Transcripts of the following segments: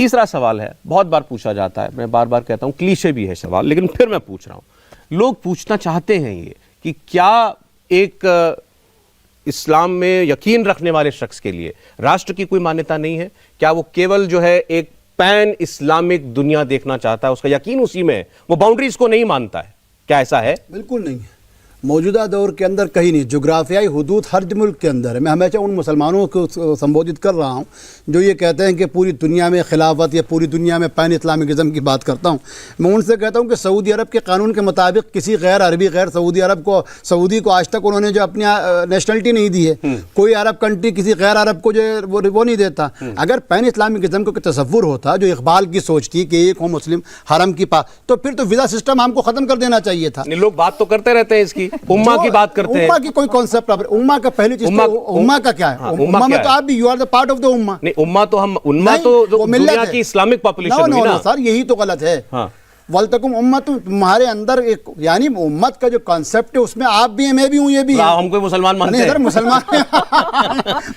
तीसरा सवाल है, बहुत बार पूछा जाता है, मैं बार बार कहता हूं क्लीशे भी है सवाल, लेकिन फिर मैं पूछ रहा हूं। लोग पूछना चाहते हैं ये कि क्या एक इस्लाम में यकीन रखने वाले शख्स के लिए राष्ट्र की कोई मान्यता नहीं है? क्या वो केवल जो है एक पैन इस्लामिक दुनिया देखना चाहता है, उसका यकीन उसी में है, वो बाउंड्रीज को नहीं मानता है? क्या ऐसा है? बिल्कुल नहीं है। मौजूदा दौर के अंदर कहीं नहीं, जोग्राफियाई हुदूद हर मुल्क के अंदर है। मैं हमेशा उन मुसलमानों को संबोधित कर रहा हूँ जो ये कहते हैं कि पूरी दुनिया में खिलाफत या पूरी दुनिया में पैन इस्लामिज़म की बात करता हूँ। मैं उनसे कहता हूँ कि सऊदी अरब के कानून के मुताबिक किसी गैर अरबी गैर सऊदी को आज तक उन्होंने जो अपनी नेशनलिटी नहीं दी है, कोई अरब कंट्री किसी गैर अरब को जो वो नहीं देता। अगर पैन इस्लामिज़म को तसव्वुर होता जो इकबाल की सोच थी कि एक हो मुस्लिम हरम की पास, तो फिर तो वीज़ा सिस्टम हमको ख़त्म कर देना चाहिए था। लोग बात तो करते रहते हैं इसकी, उम्मा की बात करते हैं। उम्मा की कोई कॉन्सेप्ट, उम्मा का पहली चीज उम्मा का क्या है? हाँ, उम्मा में तो आप भी, you are the part of the उम्मा। नहीं, उम्मा तो दुनिया की इस्लामिक पॉपुलेशन हुई ना सर, यही तो गलत है। हाँ। वलतकुम उम्मत, तुम्हारे अंदर एक यानी उम्मत का जो कॉन्सेप्ट है उसमें आप भी हैं, मैं भी हूँ, ये भी है। हम कोई मुसलमान मानते हैं? नहीं सर, मुसलमान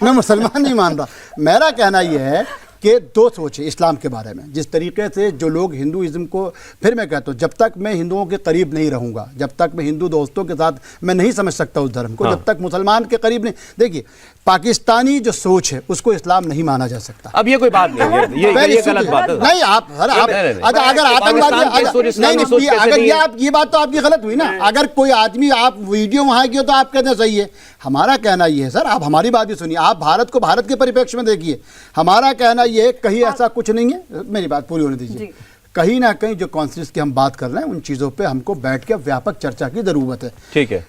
मैं मुसलमान नहीं मान रहा। मेरा कहना यह है कि दो सोच है इस्लाम के बारे में। जिस तरीके से जो लोग हिंदुइज्म को, फिर मैं कहता हूँ जब तक मैं हिंदुओं के करीब नहीं रहूँगा, जब तक मैं हिंदू दोस्तों के साथ मैं नहीं समझ सकता उस धर्म को, जब तक मुसलमान के करीब नहीं। देखिए, पाकिस्तानी जो सोच है उसको इस्लाम नहीं माना जा सकता। अब ये कोई बात नहीं है, ये गलत बात है। नहीं, आप अगर आतंकवादी नहीं, अगर ये बात तो आपकी गलत हुई ना। अगर कोई आदमी, आप वीडियो वहाँ की हो तो आप कहते हैं सही है। हमारा कहना ये है सर, आप हमारी बात भी सुनिए, आप भारत को भारत के परिप्रेक्ष्य में देखिए। हमारा कहना ये है, कहीं ऐसा कुछ नहीं है, मेरी बात पूरी होने दीजिए। कहीं ना कहीं जो कॉन्फ्लिक्ट की हम बात कर रहे हैं उन चीज़ों पे हमको बैठ के व्यापक चर्चा की ज़रूरत है। ठीक है,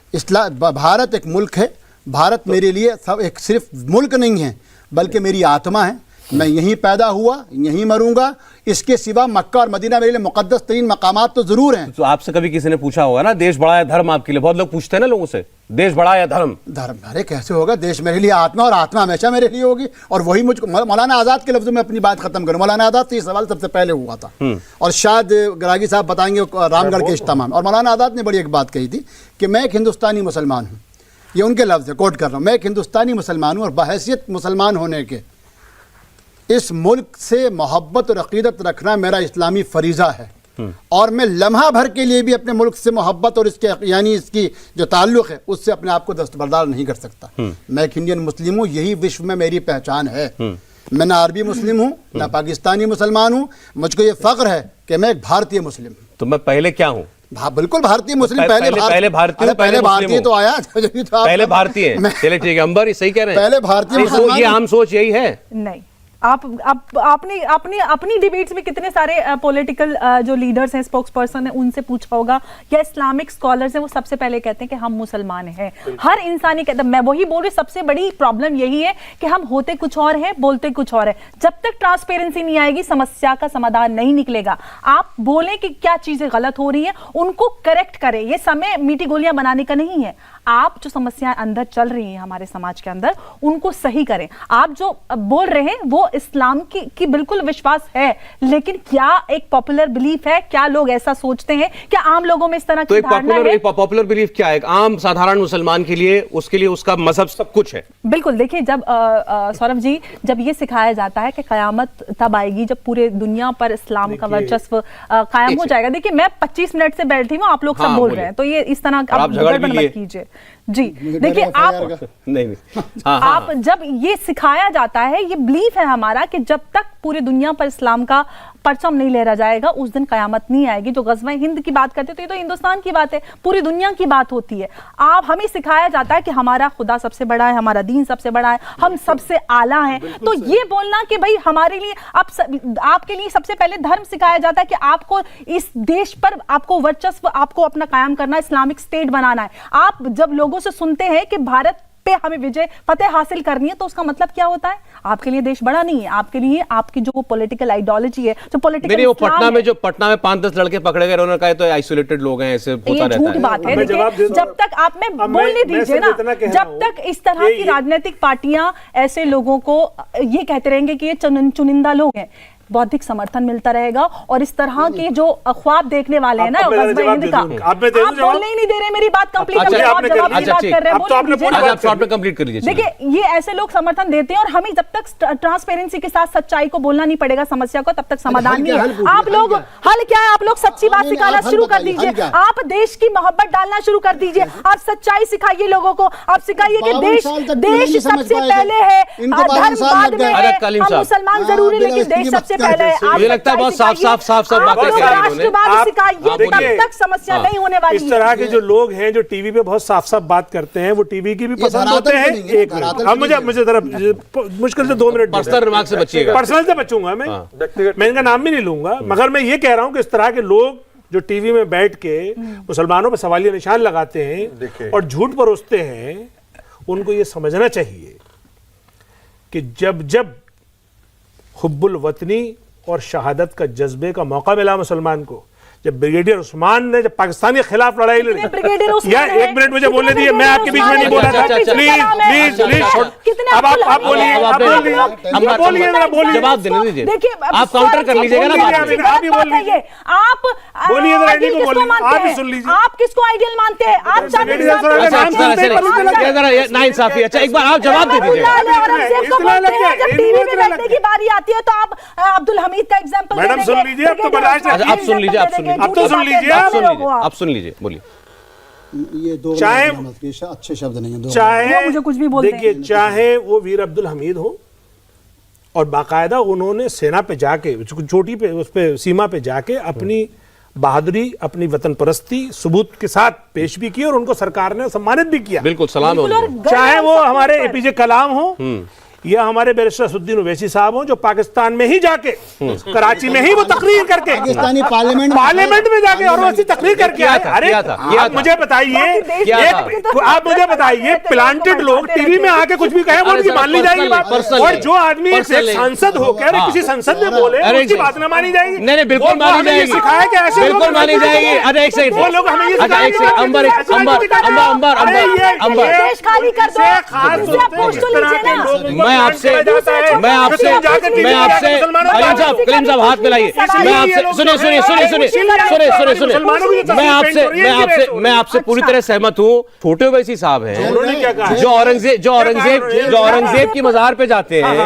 भारत एक मुल्क है। भारत मेरे लिए सब एक सिर्फ मुल्क नहीं है बल्कि मेरी आत्मा है। मैं यहीं पैदा हुआ, यहीं मरूंगा। इसके सिवा मक्का और मदीना मेरे लिए मुकद्दस तरीन मकामात तो जरूर हैं। तो आपसे कभी किसी ने पूछा होगा ना, देश बड़ा या धर्म आपके लिए? बहुत लोग पूछते हैं ना लोगों से, देश बड़ा या धर्म? धर्म, अरे कैसे होगा? देश मेरे लिए आत्मा, और आत्मा हमेशा मेरे लिए होगी। और वही मुझको, मौलाना आज़ाद के लफ्ज़ों में अपनी बात खत्म करूँ। मौलाना आज़ाद से ये सवाल सबसे पहले हुआ था, और शायद गरागी साहब बताएंगे रामगढ़ के इज्तिमा में। और मौलाना आज़ाद ने बड़ी एक बात कही थी कि मैं एक हिंदुस्तानी मुसलमान हूँ। ये उनके लफ्ज़ है, कोट कर रहा हूँ, मैं एक हिंदुस्तानी मुसलमान हूँ और बहैसियत मुसलमान होने के इस मुल्क से मोहब्बत और अक़ीदत रखना मेरा इस्लामी फरीज़ा है। और मैं लम्हा भर के लिए भी अपने मुल्क से मोहब्बत और इसके यानी इसकी जो ताल्लुक़ है उससे अपने आप को दस्तबरदार नहीं कर सकता। मैं एक इंडियन मुस्लिम हूँ, यही विश्व में मेरी पहचान है। मैं ना अरबी मुस्लिम हूँ ना पाकिस्तानी मुसलमान हूँ। मुझको ये फ़ख्र है कि मैं एक भारतीय मुस्लिम हूँ। तो मैं पहले क्या हूँ? बिल्कुल भारतीय मुस्लिम। पहले भारतीय, पहले भारतीय तो आया, पहले भारतीय। चलिए ठीक है, अंबर सही कह रहे हैं, पहले भारतीय। ये आम सोच यही है। नहीं, आपने अपनी डिबेट्स में कितने सारे पॉलिटिकल जो लीडर्स हैं, स्पोक्स पर्सन है, उनसे पूछा होगा, या इस्लामिक स्कॉलर्स हैं, वो सबसे पहले कहते हैं कि हम मुसलमान हैं। हर इंसान ही कहता है। मैं वही बोल रही, सबसे बड़ी प्रॉब्लम यही है कि हम होते कुछ और हैं, बोलते कुछ और है। जब तक ट्रांसपेरेंसी नहीं आएगी, समस्या का समाधान नहीं निकलेगा। आप बोलें कि क्या चीजें गलत हो रही हैं, उनको करेक्ट करें। ये समय मीठी गोलियां बनाने का नहीं है। आप जो समस्याएं अंदर चल रही हैं हमारे समाज के अंदर, उनको सही करें। आप जो बोल रहे हैं वो इस्लाम की बिल्कुल विश्वास है, लेकिन क्या एक पॉपुलर बिलीफ है? क्या लोग ऐसा सोचते हैं? क्या आम लोगों में इस तरह की धारणा है? पॉपुलर बिलीफ क्या है? आम साधारण मुसलमान के लिए, उसके लिए उसका मजहब सब कुछ है। बिल्कुल। देखिए, जब सौरभ जी, जब ये सिखाया जाता है कि कयामत तब आएगी जब पूरे दुनिया पर इस्लाम का वर्चस्व कायम हो जाएगा। देखिए, मैं 25 मिनट से बैठी हूँ, आप लोग सब बोल रहे हैं, तो ये इस तरह आप गड़बड़ मत कीजिए जी। देखिए, आप जब ये सिखाया जाता है, ये बिलीफ है हमारा कि जब तक पूरी दुनिया पर इस्लाम का परचम नहीं लहरा जाएगा उस दिन कयामत नहीं आएगी। जो गज़वा हिंद की बात करते तो ये तो हिंदुस्तान की बात है, पूरी दुनिया की बात होती है। आप हमें सिखाया जाता है कि हमारा खुदा सबसे बड़ा है, हमारा दीन सबसे बड़ा है, हम सबसे आला हैं। तो ये बोलना कि भाई हमारे लिए आपके लिए सबसे पहले धर्म सिखाया जाता है कि आपको इस देश पर आपको वर्चस्व, आपको अपना कायम करना, इस्लामिक स्टेट बनाना है। आप जब लोगों से सुनते हैं कि भारत पे हमें विजय फतेह हासिल करनी है, तो उसका मतलब क्या होता है? आपके लिए देश बड़ा नहीं है, आपके लिए आपकी जो पॉलिटिकल आइडियोलॉजी है, जो पॉलिटिकल, वो पटना में 5-10 लड़के पकड़े गए, उन्होंने कहा तो आइसोलेटेड लोग हैं, ऐसे होता रहता है। झूठ बात है। देखिए, जब तक आप में बोलने दीजिए ना, जब तक इस तरह की राजनीतिक पार्टियां ऐसे लोगों को ये कहते रहेंगे कि ये चुनिंदा लोग हैं, बौद्धिक समर्थन मिलता रहेगा। और इस तरह के जो ख्वाब देखने वाले हैं ना आप मेरा गज़्व जवाब हिंद दे का, दूं। आप मैं दे दूं आप जवाब? बोलने ही नहीं दे रहे मेरी बात कंप्लीट अच्छा, करने, आप आपने जवाब कर की ली। बात कर रहे हैं, अब तो आपने बोलने पूरी दीजिए। आज आप शॉर्ट में कंप्लीट कर लीजिए। देखिए ये ऐसे लोग समर्थन देते हैं और हमें जब तक ट्रांसपेरेंसी के साथ सच्चाई को बोलना नहीं पड़ेगा समस्या को, तब तक समाधान हल नहीं क्या, हल है। पूछिए, आप हल लोग क्या? हल क्या है, आप लोग सच्ची बात नहीं, नहीं, सिखाना आप हल शुरू कर बताइए, हल दीजिए, क्या? आप देश की मोहब्बत डालना शुरू कर दीजिए, आप सच्चाई सिखाइए लोगों को, आप सिखाइए कि 52 साल तक तो देश नहीं समझ सबसे पाए थे। पहले है, इनको 52 धर्म साल बाद लग में गए। है, अरे कलीम हम साहब। मुसलमान जरूर है बिना लेकिन इसकी देश बात सबसे करते पहले है। हैं। आप मुझे लगता है सच्चाई बहुत साफ- सिखाइए, साफ- साफ- साफ आप बातें लोग कही इन्होंने। राष्ट्रवाद आप- सिखाइए, आप देखिए, तब तक समस्या नहीं होने वाली इस है। तरह के जो लोग हैं जो टीवी पे बहुत साफ साफ बात करते हैं, वो टीवी की भी ये पसंद धरातल होते पे हैं। नहीं है, एक धरातल मिनट, पे अब मुझे नहीं है। मुझे मुश्किल से 2 मिनट पर्सनल रिमार्क से बचिएगा। पर्सनल से बचूंगा मैं इनका नाम भी नहीं लूंगा, मगर मैं ये कह रहा हूं कि इस तरह के लोग जो टीवी में बैठ के मुसलमानों पर सवालिया निशान लगाते हैं और झूठ परोसते हैं, उनको ये समझना चाहिए कि जब जब हुब्बुल वतनी और शहादत का जज्बे का मौका मिला मुसलमान को, जब ब्रिगेडियर उस्मान ने जब पाकिस्तान के खिलाफ लड़ाई लड़ी, ब्रिगेडियर उस्मान या है? 1 मिनट मुझे कितने बोलने दिए, मैं आपके बीच में नहीं बोला था। अच्छा, अच्छा, प्लीज अच्छा, प्लीज अच्छा, प्लीज अच्छा, कितने अब आप बोलिए, अब आप आपने- बोलिए, हम आप बोलिए, जरा बोलिए। जवाब देने दीजिए। देखिए आप काउंटर कर लीजिएगा ना बोलिए, बाद में। आप ही बोल लीजिए। आप बोलिए जरा, आइडियल इनको किसको बोलिए, मानते आप ही हैं? सुन लीजिए। आप किसको आइडियल मानते हैं? आप चांद ब्रिगेडियर साहब साहब को का अच्छा, नाम इस तरह सुनते से ही पता चला। ये जरा ये नाइंसाफी। अच्छा, एक बार आप जवाब दे दीजिए। औरंगजेब को इतना बोलते लग गया, हैं, जब इनको टीवी में इतना बैठने लग की बारी आती है तो आप अब्दुल हमीद का एग्जांपल मैडम सुन लीजिए, अब तो बर्दाश्त अच्छा, आप सुन लीजिए, आप सुन लीजिए। अब तो सुन लीजिए, आप सुन लीजिए, आप सुन लीजिए, बोलिए। ये दो चाहे- अच्छे शब्द नहीं है, दो चाहे वो मुझे कुछ भी बोलते देखिए, चाहे वो वीर अब्दुल हमीद हो और बाकायदा उन्होंने सेना पे जाके, चोटी पे, उस पे सीमा पे जाके अपनी बहादुरी, अपनी वतन परस्ती सबूत के साथ पेश भी की और उनको सरकार ने सम्मानित भी किया। बिल्कुल सलाम है उनको। चाहे वो हमारे एपीजे कलाम हो या हमारे बैरिस्टर असदुद्दीन ओवैसी साहब हो, जो पाकिस्तान में ही जाके कराची में ही वो तकरीर करके पाकिस्तानी पार्लियामेंट में जाके और वैसी तकरीर करके आए। अरे आप मुझे बताइए, आप मुझे बताइए, प्लांटेड लोग टीवी में आके कुछ भी कहे वो उनकी मान ली जाएगी बात, और जो आदमी एक सांसद होकर किसी संसद में बोले उसकी बात न मानी जाएगी। नहीं नहीं, बिल्कुल मानी जाएगी, सिखाया कि ऐसे बिल्कुल मानी जाएगी। अरे एक सेकंड, वो लोग हमें ये अच्छा एक सेकंड, अंबर देश खाली कर दो, इससे आप पूछ तो लीजिए ना। मैं आपसे कलीम साहब हाथ मिलाइए। मैं आपसे सुनिए, मैं आपसे पूरी तरह सहमत हूँ। छोटे ओवैसी साहब हैं उन्होंने क्या कहा? जो औरंगजेब की मज़ार पे जाते हैं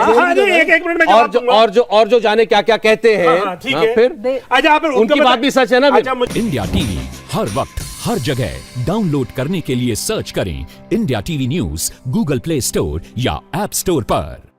और जो जाने क्या क्या कहते हैं, ठीक है। फिर उनकी बात भी सच है ना। इंडिया टीवी हर वक्त हर जगह डाउनलोड करने के लिए सर्च करें India TV news Google play store या ऐप स्टोर पर।